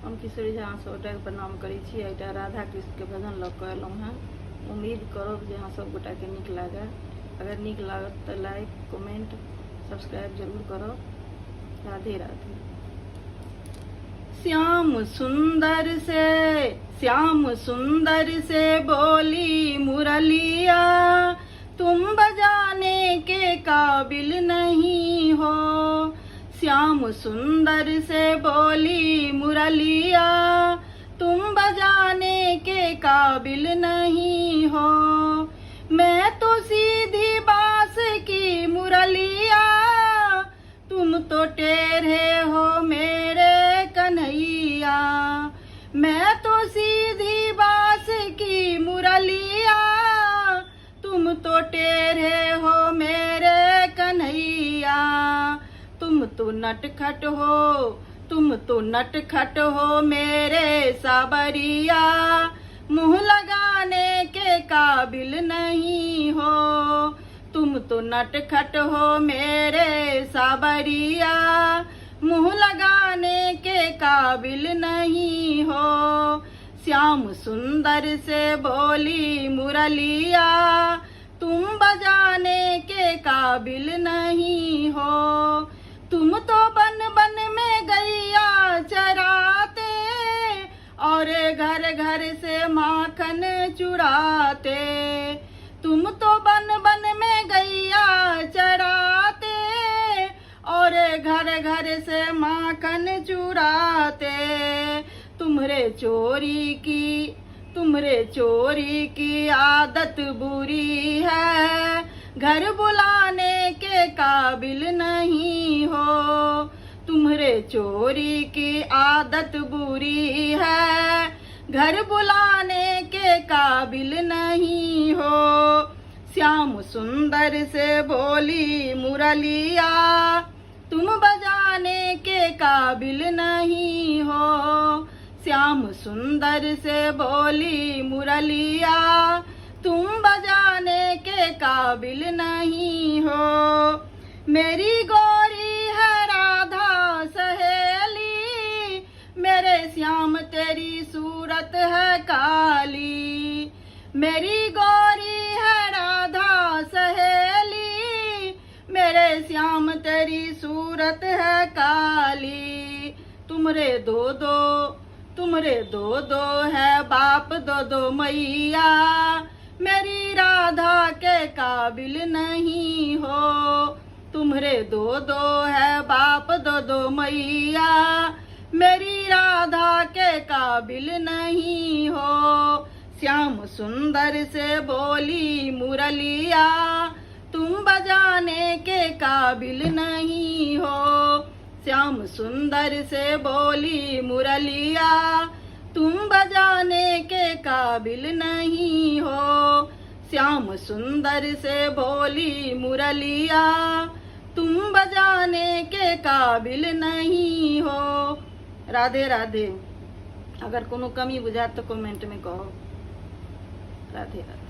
हम किशोरी झा सबटा प्रणाम करै छी। एकटा राधा कृष्ण के भजन लऽ कऽ एलहुँ हेँ। उम्मीद करब जे अहाँ सब गोटा के नीक लागए। अगर नीक लागत तऽ लाइक कमेंट सब्सक्राइब जरूर करब। राधे राधे। श्याम सुंदर से बोली मुरलिया, तुम बजाने के काबिल नहीं हो। श्याम सुंदर से बोली मुरलिया, तुम बजाने के काबिल नहीं हो। मैं तो सीधी बांस की मुरलिया, तुम तो टेढ़े हो मेरे कन्हैया। मैं तो सीधी बांस की मुरलिया, तुम तो टेढ़े हो मेरे कन्हैया। तुम तो नटखट हो मेरे सावरिया, मुँह लगाने के काबिल नहीं हो। तुम तो नटखट हो मेरे सावरिया, मुँह लगाने के काबिल नहीं हो। श्याम सुंदर से बोली मुरलिया, तुम बजाने के काबिल नहीं हो। तुम तो बन बन में गैया चराते, और घर घर से माखन चुराते। तुम तो बन बन में गैया चराते, और घर घर से माखन चुराते। तुम्हारे चोरी की आदत बुरी है, घर बुलाने के काबिल नहीं हो। तुम्हारे चोरी की आदत बुरी है, घर बुलाने के काबिल नहीं हो। श्याम सुंदर से बोली मुरलिया, तुम बजाने के काबिल नहीं हो। श्याम सुंदर से बोली मुरलिया, तुम बजाने के काबिल नहीं हो। मेरी गोरी है राधा सहेली, मेरे श्याम तेरी सूरत है काली। मेरी गोरी है राधा सहेली, मेरे श्याम तेरी सूरत है काली। तुमरे दो है बाप दो मैया, मेरी राधा के काबिल नहीं हो। तुम्हारे दो है बाप दो मैया, मेरी राधा के काबिल नहीं हो। श्याम सुंदर से बोली मुरलिया, तुम बजाने के काबिल नहीं हो। श्याम सुंदर से बोली मुरलिया, तुम बजाने के काबिल नहीं हो। श्याम सुंदर से बोली मुरलिया, तुम बजाने के काबिल नहीं हो। राधे राधे। अगर कोनो कमी बुझात तो कमेंट में कहो। राधे राधे।